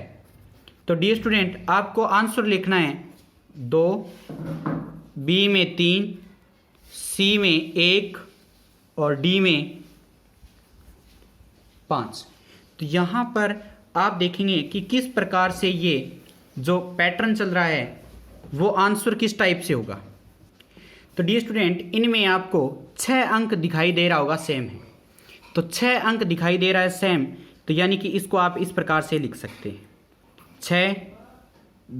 Speaker 1: तो डियर स्टूडेंट, आपको आंसर लिखना है 2, बी में 3, सी में 1 और डी में 5। तो यहाँ पर आप देखेंगे कि किस प्रकार से ये जो पैटर्न चल रहा है वो आंसर किस टाइप से होगा। तो डियर स्टूडेंट, इनमें आपको 6 अंक दिखाई दे रहा होगा, सेम है। तो 6 अंक दिखाई दे रहा है सेम, तो यानी कि इसको आप इस प्रकार से लिख सकते हैं 6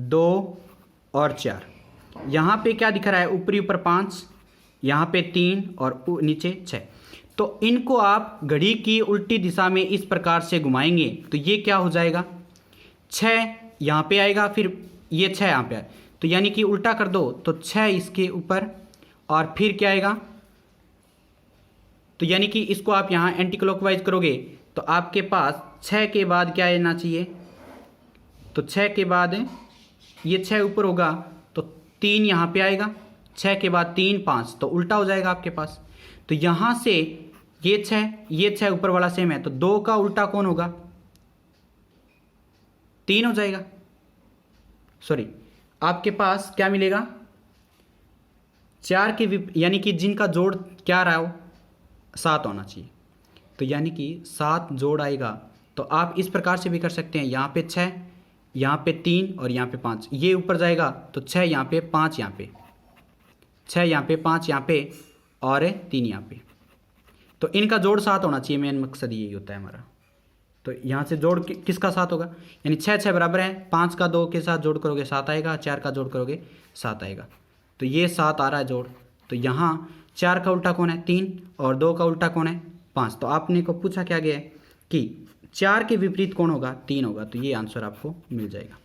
Speaker 1: 2 और 4। यहाँ पे क्या दिख रहा है, ऊपरी ऊपर 5, यहाँ पे 3 और नीचे 6। तो इनको आप घड़ी की उल्टी दिशा में इस प्रकार से घुमाएंगे तो ये क्या हो जाएगा, 6 यहाँ पे आएगा, फिर ये 6 यहाँ पे आए, तो यानी कि उल्टा कर दो तो 6 इसके ऊपर और फिर क्या आएगा। तो यानी कि इसको आप यहाँ एंटी क्लॉकवाइज करोगे तो आपके पास 6 के बाद क्या आना चाहिए, तो 6 के बाद ये 6 ऊपर होगा तो 3 यहाँ पे आएगा, 6 के बाद 3 5, तो उल्टा हो जाएगा आपके पास। तो यहाँ से ये 6 ऊपर वाला सेम है, तो 2 का उल्टा कौन होगा, 3 हो जाएगा। सॉरी, आपके पास क्या मिलेगा, 4 के यानी कि जिनका जोड़ क्या रहा हो 7 होना चाहिए। तो यानी कि 7 जोड़ आएगा। तो आप इस प्रकार से भी कर सकते हैं, यहाँ पे 6, यहाँ पे 3 और यहाँ पे 5, ये ऊपर जाएगा तो 6 यहाँ पे 5 यहाँ पे 6 यहाँ पे 5 यहाँ पे और 3 यहाँ पे। तो इनका जोड़ 7 होना चाहिए, मेन मकसद यही होता है हमारा। तो यहाँ से जोड़ किसका 7 होगा, यानी 6 6 बराबर है, 5 का 2 के साथ जोड़ करोगे 7 आएगा, 4 का जोड़ करोगे 7 आएगा। तो ये 7 आ रहा है जोड़। तो यहाँ 4 का उल्टा कौन है, 3 और 2 का उल्टा कौन है, 5। तो आपने को पूछा क्या गया है कि 4 के विपरीत कौन होगा, 3 होगा। तो ये आंसर आपको मिल जाएगा।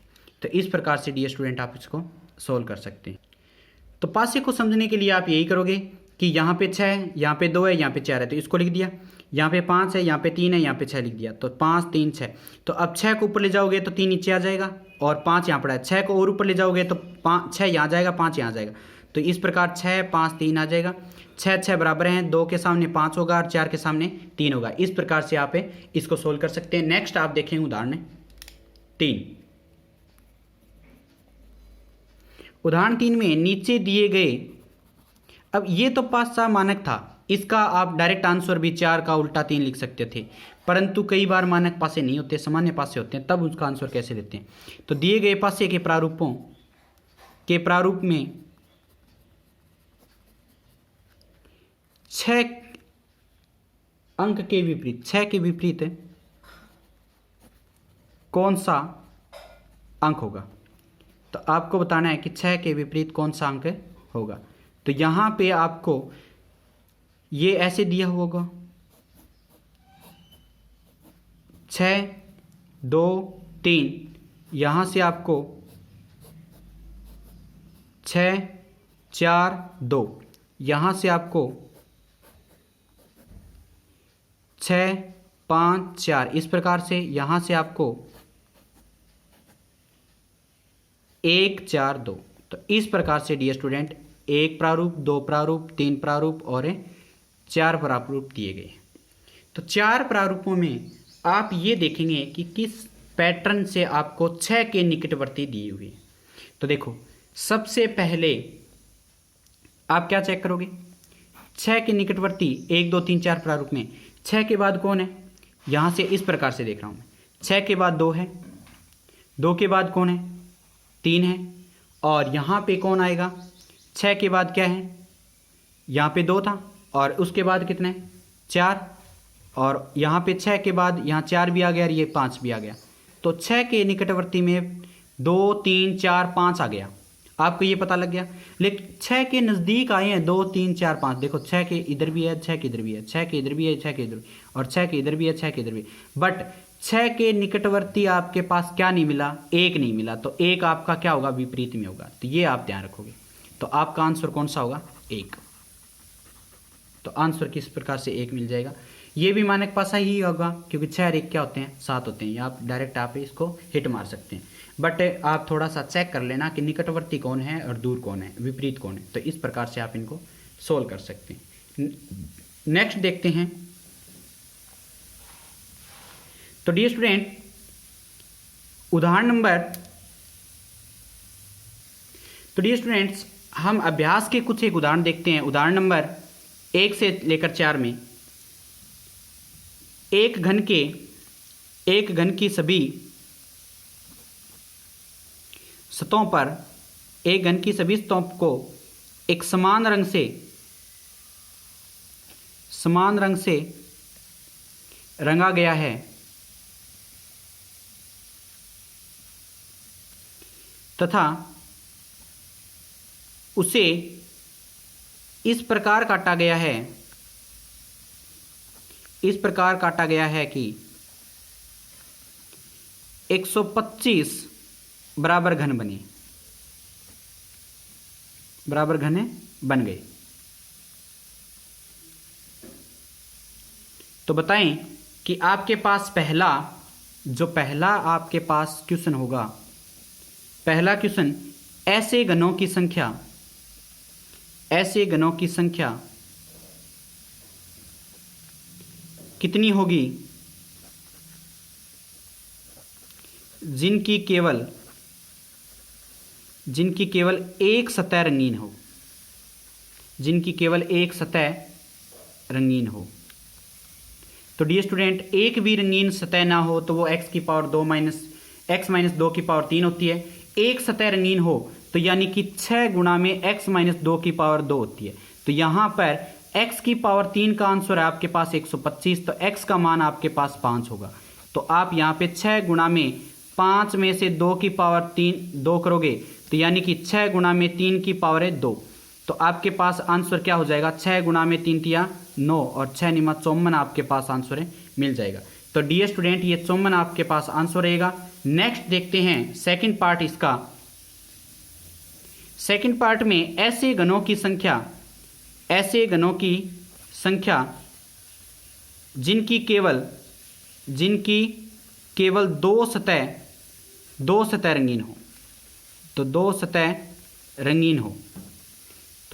Speaker 1: तो इस प्रकार से डियर स्टूडेंट आप इसको सोल्व कर सकते हैं। तो पासे को समझने के लिए आप यही करोगे कि यहाँ पे 6 है, यहाँ पे 2 है, यहाँ पे 4 है, तो इसको लिख दिया। यहाँ पे 5 है, यहाँ पे 3 है, यहाँ पे 6 लिख दिया। तो 5 3 6। तो अब 6 को ऊपर ले जाओगे तो 3 नीचे आ जाएगा और 5 यहाँ पड़ा है। 6 को और ऊपर ले जाओगे तो 6 यहाँ जाएगा, 5 यहाँ जाएगा। तो इस प्रकार 6 5 3 आ जाएगा। 6 6 बराबर हैं, 2 के सामने 5 होगा और 4 के सामने 3 होगा। इस प्रकार से आप इसको सोल्व कर सकते हैं। नेक्स्ट आप देखेंगे उदाहरण 3। उदाहरण 3 में नीचे दिए गए, अब ये तो पासा मानक था, इसका आप डायरेक्ट आंसर भी 4 का उल्टा 3 लिख सकते थे, परंतु कई बार मानक पासे नहीं होते, सामान्य पासे होते हैं, तब उसका आंसर कैसे देते हैं। तो दिए गए पासे के प्रारूपों के प्रारूप में 6 अंक के विपरीत, 6 के विपरीत कौन सा अंक होगा। तो आपको बताना है कि 6 के विपरीत कौन सा अंक होगा। तो यहाँ पे आपको ये ऐसे दिया होगा 6 2 3, यहाँ से आपको 6 4 2, यहाँ से आपको 6 5 4, इस प्रकार से यहाँ से आपको 1 4 2। तो इस प्रकार से डियर स्टूडेंट 1 प्रारूप, 2 प्रारूप, 3 प्रारूप और 4 प्रारूप दिए गए। तो 4 प्रारूपों में आप ये देखेंगे कि किस पैटर्न से आपको 6 के निकटवर्ती दिए हुए। तो देखो, सबसे पहले आप क्या चेक करोगे, 6 के निकटवर्ती 1 2 3 4 प्रारूप में 6 के बाद कौन है, यहाँ से इस प्रकार से देख रहा हूँ मैं। 6 के बाद 2 है, 2 के बाद कौन है, 3 है, और यहाँ पे कौन आएगा, 6 के बाद क्या है, यहाँ पे 2 था और उसके बाद कितने 4, और यहाँ पे 6 के बाद यहाँ 4 भी आ गया और ये 5 भी आ गया। तो 6 के निकटवर्ती में 2 3 4 5 आ गया, आपको ये पता लग गया। लेकिन 6 के नज़दीक आए हैं 2 3 4 5, देखो 6 के इधर भी है, 6 के इधर भी है, 6 के इधर भी है, 6 के इधर, और 6 के इधर भी है, 6 के इधर भी, बट 6 के निकटवर्ती आपके पास क्या नहीं मिला, 1 नहीं मिला, तो 1 आपका क्या होगा, विपरीत में होगा। तो ये आप ध्यान रखोगे। तो आपका आंसर कौन सा होगा, 1। तो आंसर किस प्रकार से 1 मिल जाएगा। ये भी मानक पासा ही होगा क्योंकि 6 और 1 क्या होते हैं, 7 होते हैं। या आप डायरेक्ट आप इसको हिट मार सकते हैं, बट आप थोड़ा सा चेक कर लेना कि निकटवर्ती कौन है और दूर कौन है, विपरीत कौन है। तो इस प्रकार से आप इनको सोल्व कर सकते हैं। नेक्स्ट देखते हैं। तो डियर स्टूडेंट, उदाहरण नंबर, तो डियर स्टूडेंट्स हम अभ्यास के कुछ एक उदाहरण देखते हैं। उदाहरण नंबर 1 से लेकर 4 में एक घन की सभी सतहों पर, एक घन की सभी सतहों को एक समान रंग से रंगा गया है तथा उसे इस प्रकार काटा गया है कि 125 बराबर घन बन गए। तो बताएं कि आपके पास पहला आपके पास क्वेश्चन होगा, पहला क्वेश्चन, ऐसे घनों की संख्या कितनी होगी जिनकी केवल एक सतह रंगीन हो। तो डियर स्टूडेंट, एक भी रंगीन सतह ना हो तो वो x की पावर 2 माइनस x माइनस 2 की पावर 3 होती है। एक सतह रंगीन हो तो यानी कि 6 गुणा में x माइनस 2 की पावर 2 होती है। तो यहां पर x की पावर 3 का आंसर है आपके पास 125, तो x का मान आपके पास 5 होगा। तो आप यहां पे 6 गुणा में 5 में से 2 की पावर 2 करोगे तो यानी कि 6 गुणा में 3 की पावर है 2। तो आपके पास आंसर क्या हो जाएगा, 6 गुणा में 3 तिया 9 और 6 निमा 54 आपके पास आंसर है, मिल जाएगा। तो डियर स्टूडेंट, ये 54 आपके पास आंसर रहेगा। नेक्स्ट देखते हैं सेकंड पार्ट इसका। सेकंड पार्ट में ऐसे घनों की संख्या जिनकी केवल दो सतह रंगीन हो। तो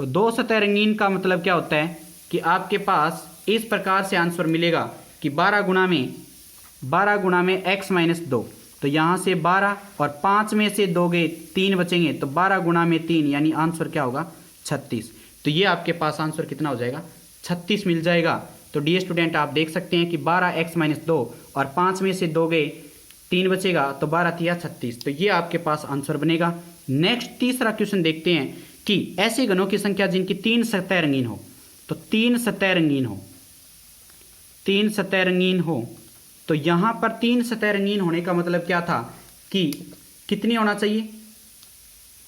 Speaker 1: दो सतह रंगीन का मतलब क्या होता है कि आपके पास इस प्रकार से आंसर मिलेगा कि 12 गुणा में x माइनस 2। तो यहाँ से 12 और 5 में से 2 गए 3 बचेंगे, तो 12 गुणा में 3 यानी आंसर क्या होगा, 36। तो ये आपके पास आंसर कितना हो जाएगा, 36 मिल जाएगा। तो डियर स्टूडेंट, आप देख सकते हैं कि 12x माइनस 2 और 5 में से 2 गए 3 बचेगा, तो 12 तिया 36। तो ये आपके पास आंसर बनेगा। नेक्स्ट तीसरा क्वेश्चन देखते हैं कि ऐसे घनों की संख्या जिनकी 3 सतह रंगीन हो। तो 3 सतह रंगीन हो तो यहां पर 3 सतह रंगीन होने का मतलब क्या था कि कितनी होना चाहिए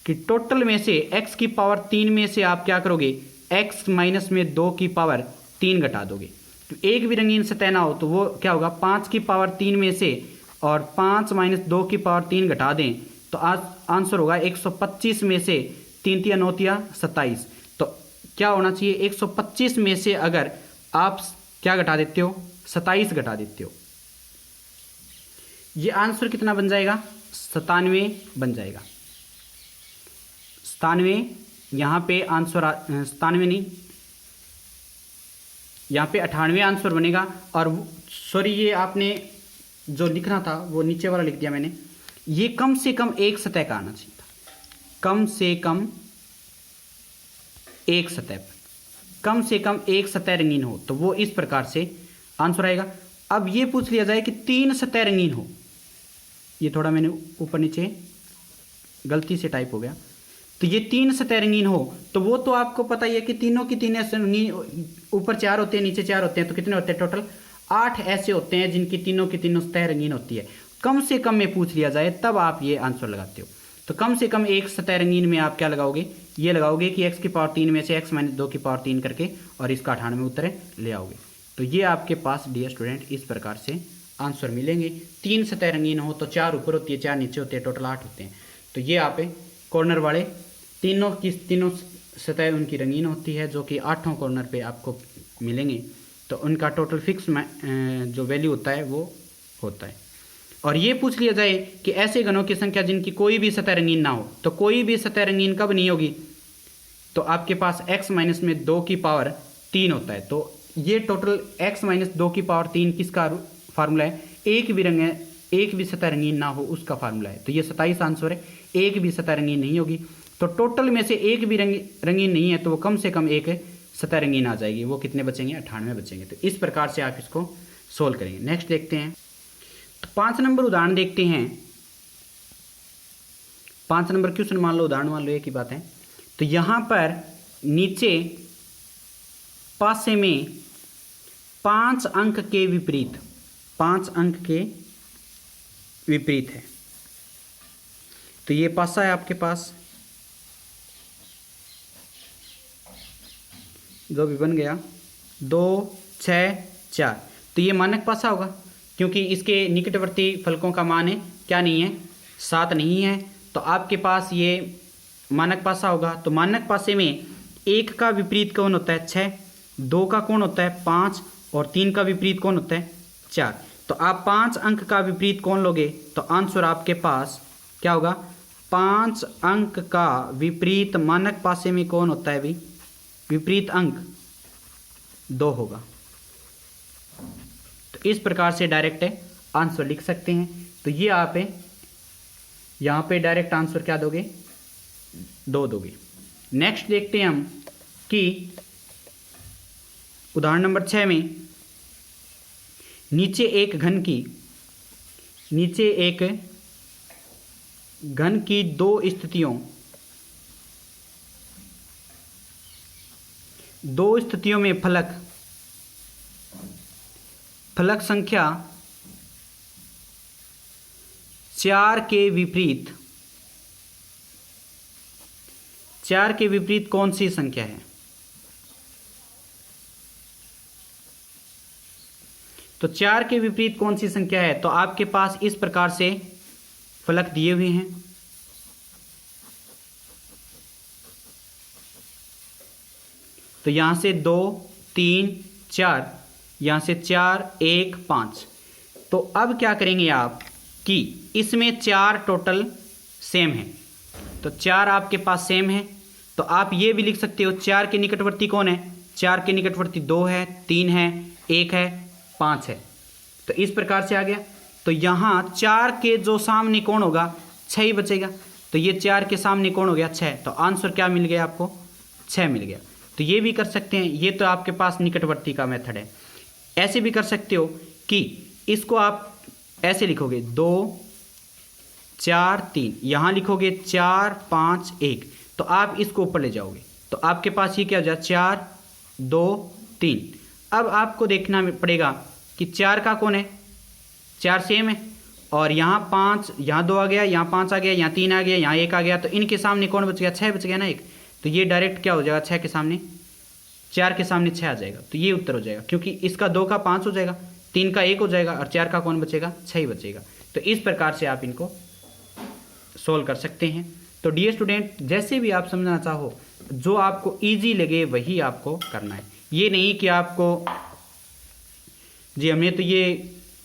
Speaker 1: कि टोटल में से x की पावर 3 में से आप क्या करोगे, x माइनस में 2 की पावर 3 घटा दोगे। तो एक भी रंगीन सतह ना हो तो वो क्या होगा, 5 की पावर 3 में से और 5 माइनस 2 की पावर 3 घटा दें तो आंसर होगा 125 में से 3 तिया 9 तिया 27। तो क्या होना चाहिए, 125 में से अगर आप क्या घटा देते हो, 27 घटा देते हो, ये आंसर कितना बन जाएगा, 97 बन जाएगा। 97 यहां पे आंसर 97 नहीं, यहां पे 98 आंसर बनेगा। और सॉरी, ये आपने जो लिखना था वो नीचे वाला लिख दिया मैंने। ये कम से कम एक सतह का आना चाहिए था, कम से कम एक सतह पर, कम से कम एक सतह रंगीन हो तो वो इस प्रकार से आंसर आएगा। अब ये पूछ लिया जाए कि 3 सतह रंगीन हो, ये थोड़ा मैंने ऊपर नीचे गलती से टाइप हो गया। तो ये 3 सतह रंगीन हो तो वो तो आपको पता ही है कि तीनों की तीन ऐसे रंगीन, ऊपर 4 होते हैं नीचे 4 होते हैं, तो कितने होते हैं टोटल 8 ऐसे होते हैं जिनकी तीनों की तीनों सतह रंगीन होती है। कम से कम में पूछ लिया जाए तब आप ये आंसर लगाते हो। तो कम से कम एक सतह रंगीन में आप क्या लगाओगे, ये लगाओगे कि x की पावर 3 में से x माइनस 2 की पावर 3 करके और इसका 98 उत्तर ले आओगे। तो ये आपके पास डियर स्टूडेंट इस प्रकार से आंसर मिलेंगे। 3 सतह रंगीन हो तो 4 ऊपर होती है, 4 नीचे होते हैं, टोटल 8 होते हैं। तो ये आप कॉर्नर वाले तीनों सतह उनकी रंगीन होती है, जो कि 8 कॉर्नर पे आपको मिलेंगे। तो उनका टोटल फिक्स जो वैल्यू होता है वो होता है। और ये पूछ लिया जाए कि ऐसे घनों की संख्या जिनकी कोई भी सतह रंगीन ना हो, तो कोई भी सतह रंगीन कब नहीं होगी, तो आपके पास x माइनस में 2 की पावर 3 होता है। तो ये टोटल x माइनस 2 की पावर 3 किसका फार्मूला है, एक भी सतह रंगीन ना हो उसका फार्मूला है। तो ये 27 आंसर है, एक भी सतह रंगीन नहीं होगी। तो टोटल में से एक भी रंगीन नहीं है, तो वो कम से कम एक सतह रंगीन आ जाएगी। वो कितने बचेंगे, 98 बचेंगे। तो इस प्रकार से आप इसको सोल्व करेंगे। नेक्स्ट देखते हैं, तो 5 नंबर उदाहरण देखते हैं। 5 नंबर क्वेश्चन मान लो, उदाहरण मान लो, एक ही बात है। तो यहां पर नीचे पासे में 5 अंक के विपरीत, 5 अंक के विपरीत है। तो ये पासा है आपके पास, जो भी बन गया 2, 6, 4। तो ये मानक पासा होगा, क्योंकि इसके निकटवर्ती फलकों का मान है क्या नहीं है, 7 नहीं है। तो आपके पास ये मानक पासा होगा। तो मानक पासे में 1 का विपरीत कौन होता है, 6, 2 का कौन होता है, 5, और 3 का विपरीत कौन होता है, 4। तो आप 5 अंक का विपरीत कौन लोगे, तो आंसर आपके पास क्या होगा, 5 अंक का विपरीत मानक पासे में कौन होता है भाई, विपरीत अंक 2 होगा। तो इस प्रकार से डायरेक्ट आंसर लिख सकते हैं। तो ये आप यहाँ पे डायरेक्ट आंसर क्या दोगे, 2 दोगे। नेक्स्ट देखते हैं हम कि उदाहरण नंबर 6 में नीचे एक घन की 2 स्थितियों में फलक संख्या 4 के विपरीत कौन सी संख्या है। तो 4 के विपरीत कौन सी संख्या है, तो आपके पास इस प्रकार से फलक दिए हुए हैं। तो यहां से 2, 3, 4, यहां से 4, 1, 5। तो अब क्या करेंगे आप कि इसमें 4 टोटल सेम है। तो 4 आपके पास सेम है। तो आप ये भी लिख सकते हो 4 के निकटवर्ती कौन है, 4 के निकटवर्ती 2 है, 3 है, 1 है, 5 है। तो इस प्रकार से आ गया। तो यहाँ 4 के जो सामने कौन होगा, 6 ही बचेगा। तो ये 4 के सामने कौन हो गया, 6। तो आंसर क्या मिल गया आपको, 6 मिल गया। तो ये भी कर सकते हैं, ये तो आपके पास निकटवर्ती का मेथड है। ऐसे भी कर सकते हो कि इसको आप ऐसे लिखोगे 2, 4, 3, यहाँ लिखोगे 4, 5, 1। तो आप इसको ऊपर ले जाओगे, तो आपके पास ये क्या हो जाए, 4, 2, 3। अब आपको देखना पड़ेगा कि 4 का कौन है, 4 सेम है, और यहाँ 5, यहाँ 2 आ गया, यहाँ 5 आ गया, यहाँ 3 आ गया, यहाँ 1 आ गया। तो इनके सामने कौन बच गया, 6 बच गया ना एक। तो ये डायरेक्ट क्या हो जाएगा, 6 के सामने, 4 के सामने 6 आ जाएगा। तो ये उत्तर हो जाएगा, क्योंकि इसका 2 का 5 हो जाएगा, 3 का 1 हो जाएगा, और 4 का कौन बचेगा, 6 ही बचेगा। तो इस प्रकार से आप इनको सोल्व कर सकते हैं। तो डियर स्टूडेंट, जैसे भी आप समझना चाहो, जो आपको ईजी लगे वही आपको करना है। ये नहीं कि आपको जी हमने तो ये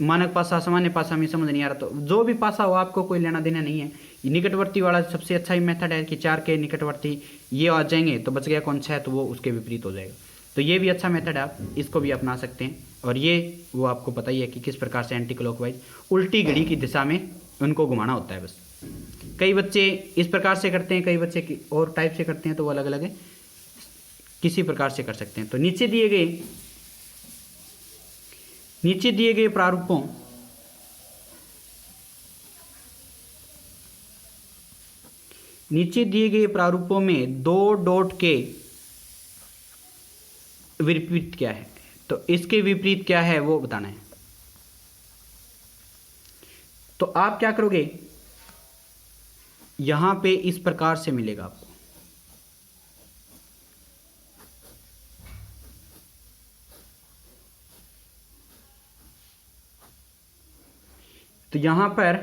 Speaker 1: मानक पासा सामान्य पासा में समझ नहीं आ रहा, तो जो भी पासा हो आपको कोई लेना देना नहीं है। निकटवर्ती वाला सबसे अच्छा ही मेथड है कि 4 के निकटवर्ती ये आ जाएंगे, तो बच गया कौन, 6, तो वो उसके विपरीत हो जाएगा। तो ये भी अच्छा मेथड है, आप इसको भी अपना सकते हैं। और ये वो आपको पता ही है कि किस प्रकार से एंटी क्लॉकवाइज उल्टी घड़ी की दिशा में उनको घुमाना होता है। बस कई बच्चे इस प्रकार से करते हैं, कई बच्चे और टाइप से करते हैं, तो वो अलग अलग है, किसी प्रकार से कर सकते हैं। तो नीचे दिए गए प्रारूपों में 2 डॉट के विपरीत क्या है, तो इसके विपरीत क्या है वो बताना है। तो आप क्या करोगे, यहां पे इस प्रकार से मिलेगा आपको, तो यहाँ पर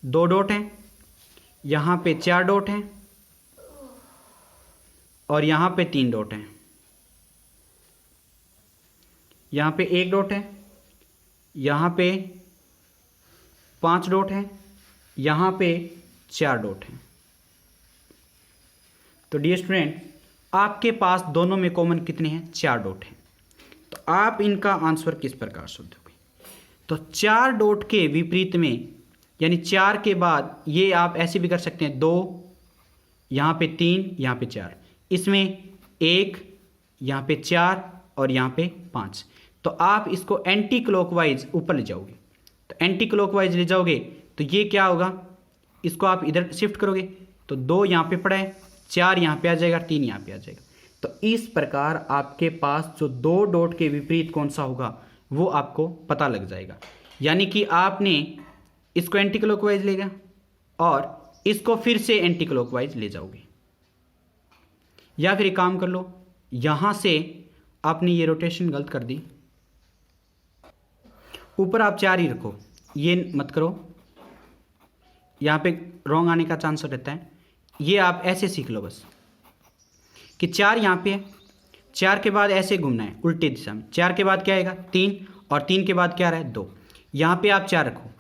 Speaker 1: 2 डॉट हैं, यहाँ पे 4 डॉट हैं और यहाँ पे 3 डॉट हैं। यहाँ पे 1 डॉट है, यहाँ पे 5 डॉट हैं, यहाँ पे 4 डॉट हैं। तो डियर स्टूडेंट, आपके पास दोनों में कॉमन कितने हैं? 4 डॉट हैं। तो आप इनका आंसर किस प्रकार से दोगे? तो 4 डॉट के विपरीत में, यानी 4 के बाद ये आप ऐसे भी कर सकते हैं, 2, यहाँ पे 3, यहाँ पे 4, इसमें 1, यहाँ पे 4 और यहाँ पे 5। तो आप इसको एंटी क्लॉकवाइज ऊपर ले जाओगे। तो एंटी क्लॉकवाइज ले जाओगे तो ये क्या होगा, इसको आप इधर शिफ्ट करोगे तो 2 यहाँ पे पड़ा है, 4 यहाँ पे आ जाएगा, 3 यहाँ पे आ जाएगा। तो इस प्रकार आपके पास जो 2 डॉट के विपरीत कौन सा होगा वो आपको पता लग जाएगा। यानी कि आपने इसको एंटी क्लॉकवाइज लेगा और इसको फिर से एंटी क्लॉकवाइज ले जाओगे। या फिर एक काम कर लो, यहाँ से आपने ये रोटेशन गलत कर दी, ऊपर आप 4 ही रखो, ये मत करो, यहाँ पे रॉन्ग आने का चांस रहता है। ये आप ऐसे सीख लो बस कि 4 यहाँ पे है, 4 के बाद ऐसे घूमना है उल्टे दिशा में। 4 के बाद क्या आएगा? 3, और 3 के बाद क्या आ रहा है? 2। यहाँ पे आप 4 रखो,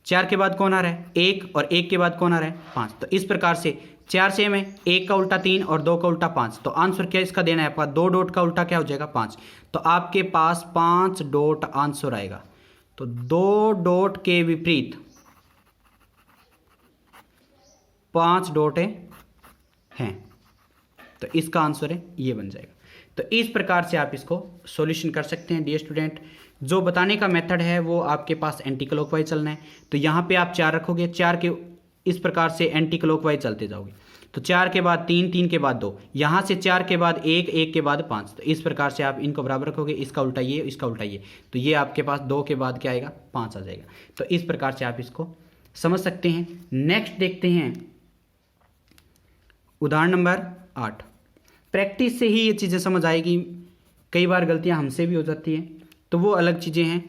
Speaker 1: 4 के बाद कौन आ रहा है? 1, और 1 के बाद कौन आ रहा है? 5। तो इस प्रकार से 4 से में 1 का उल्टा 3 और 2 का उल्टा 5। तो आंसर क्या इसका देना है आपका? 2 डॉट का उल्टा क्या हो जाएगा? 5। तो आपके पास 5 डॉट आंसर आएगा। तो 2 डॉट के विपरीत 5 डॉट हैं, तो इसका आंसर है ये बन जाएगा। तो इस प्रकार से आप इसको सॉल्यूशन कर सकते हैं डियर स्टूडेंट। जो बताने का मेथड है वो आपके पास एंटी क्लॉकवाइज चलना है। तो यहाँ पे आप 4 रखोगे, 4 के इस प्रकार से एंटी क्लॉकवाइज चलते जाओगे। तो 4 के बाद 3, 3 के बाद 2, यहाँ से 4 के बाद 1, 1 के बाद 5। तो इस प्रकार से आप इनको बराबर रखोगे, इसका उल्टा ये, इसका उल्टा ये, तो ये आपके पास 2 के बाद क्या आएगा? 5 आ जाएगा। तो इस प्रकार से आप इसको समझ सकते हैं। नेक्स्ट देखते हैं उदाहरण नंबर 8। प्रैक्टिस से ही ये चीज़ें समझ आएगी, कई बार गलतियां हमसे भी हो जाती हैं, तो वो अलग चीज़ें हैं।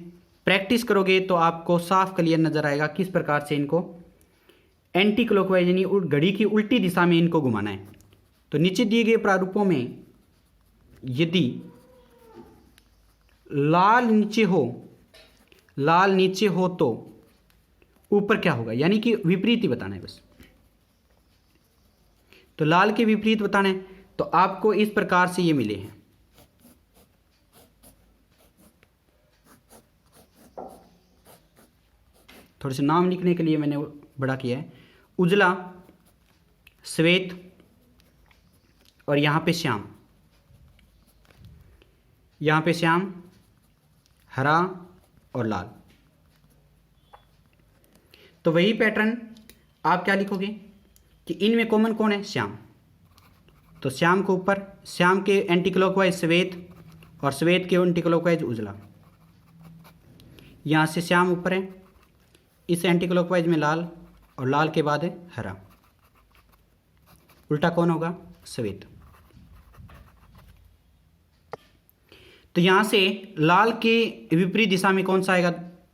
Speaker 1: प्रैक्टिस करोगे तो आपको साफ क्लियर नज़र आएगा किस प्रकार से इनको एंटी क्लॉकवाइज यानी घड़ी की उल्टी दिशा में इनको घुमाना है। तो नीचे दिए गए प्रारूपों में यदि लाल नीचे हो तो ऊपर क्या होगा, यानी कि विपरीत ही बताना है बस। तो लाल के विपरीत बताना है तो आपको इस प्रकार से ये मिले हैं। थोड़े से नाम लिखने के लिए मैंने बड़ा किया है। उजला, श्वेत और यहाँ पे श्याम, यहाँ पे श्याम, हरा और लाल। तो वही पैटर्न आप क्या लिखोगे कि इनमें कॉमन कौन है? श्याम। तो श्याम को ऊपर, श्याम के एंटी क्लॉकवाइज श्वेत और श्वेत के एंटी क्लॉकवाइज उजला। यहाँ से श्याम ऊपर है, इस एंटी क्लॉकवाइज में लाल और लाल के बाद है हरा। उल्टा कौन होगा? श्वेत। तो यहाँ से लाल के विपरीत दिशा में कौन सा आएगा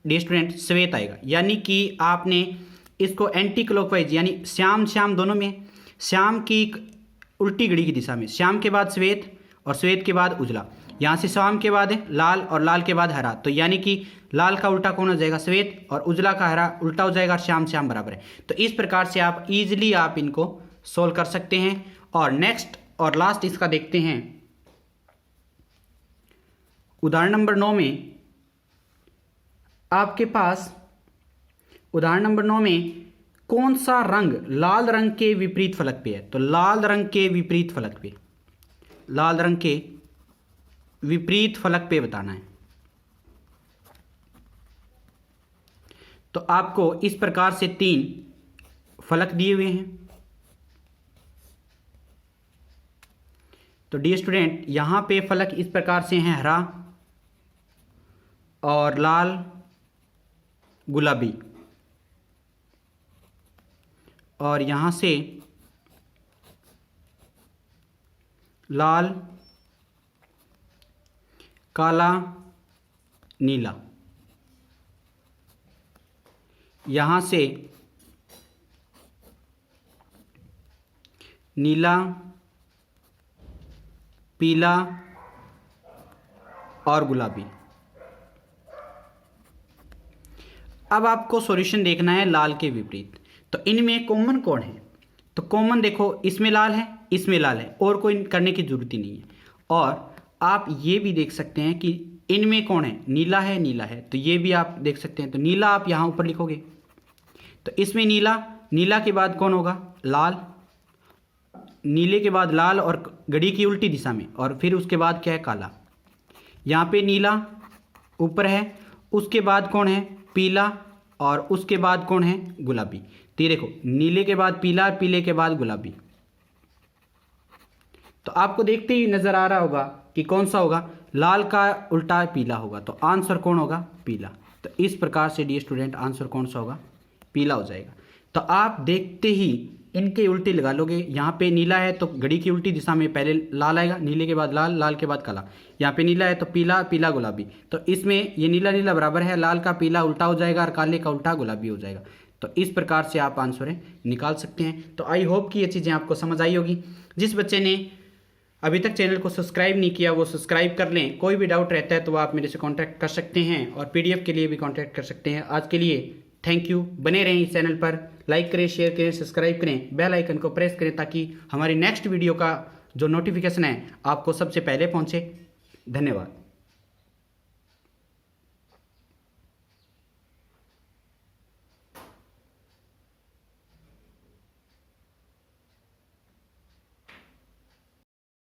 Speaker 1: डियर स्टूडेंट? श्वेत आएगा। यानी कि आपने इसको एंटी क्लॉकवाइज यानी श्याम श्याम दोनों में, श्याम की उल्टी घड़ी की दिशा में, श्याम के बाद श्वेत और श्वेत के बाद उजला। यहाँ से श्याम के बाद है लाल और लाल के बाद हरा। तो यानी कि लाल का उल्टा कौन हो जाएगा? श्वेत, और उजला का हरा उल्टा हो जाएगा और श्याम श्याम बराबर है। तो इस प्रकार से आप इजीली आप इनको सोल्व कर सकते हैं। और नेक्स्ट और लास्ट इसका देखते हैं उदाहरण नंबर 9 में। आपके पास उदाहरण नंबर 9 में कौन सा रंग लाल रंग के विपरीत फलक पे है? तो लाल रंग के विपरीत फलक पे, लाल रंग के विपरीत फलक पे बताना है। तो आपको इस प्रकार से 3 फलक दिए हुए हैं। तो डियर स्टूडेंट, यहां पे फलक इस प्रकार से हैं, हरा और लाल, गुलाबी, और यहां से लाल, काला, नीला। यहाँ से नीला, पीला और गुलाबी। अब आपको सॉल्यूशन देखना है लाल के विपरीत। तो इनमें कॉमन कौन है? तो कॉमन देखो, इसमें लाल है, इसमें लाल है, और कोई करने की जरूरत ही नहीं है। और आप ये भी देख सकते हैं कि इनमें कौन है, नीला है, नीला है, तो ये भी आप देख सकते हैं। तो नीला आप यहाँ ऊपर लिखोगे, तो इसमें नीला, नीला के बाद कौन होगा, लाल, नीले के बाद लाल और घड़ी की उल्टी दिशा में, और फिर उसके बाद क्या है, काला। यहाँ पे नीला ऊपर है, उसके बाद कौन है, पीला, और उसके बाद कौन है, गुलाबी। तो ये देखो, नीले के बाद पीला, पीले के बाद गुलाबी। तो आपको देखते ही नजर आ रहा होगा कि कौन सा होगा, लाल का उल्टा पीला होगा, तो आंसर कौन होगा, पीला। तो इस प्रकार से डियर स्टूडेंट आंसर कौन सा होगा, पीला हो जाएगा। तो आप देखते ही इनके उल्टे लगा लोगे। यहाँ पे नीला है तो घड़ी की उल्टी दिशा में पहले लाल आएगा, नीले के बाद लाल, लाल के बाद काला। यहाँ पे नीला है तो पीला, पीला गुलाबी। तो इसमें ये नीला नीला बराबर है, लाल का पीला उल्टा हो जाएगा और काले का उल्टा गुलाबी हो जाएगा। तो इस प्रकार से आप आंसर निकाल सकते हैं। तो आई होप कि ये चीज़ें आपको समझ आई होगी। जिस बच्चे ने अभी तक चैनल को सब्सक्राइब नहीं किया वो सब्सक्राइब कर लें। कोई भी डाउट रहता है तो आप मेरे से कांटेक्ट कर सकते हैं, और पीडीएफ के लिए भी कांटेक्ट कर सकते हैं। आज के लिए थैंक यू। बने रहें इस चैनल पर, लाइक करें, शेयर करें, सब्सक्राइब करें, बेल आइकन को प्रेस करें ताकि हमारी नेक्स्ट वीडियो का जो नोटिफिकेशन है आपको सबसे पहले पहुंचे। धन्यवाद।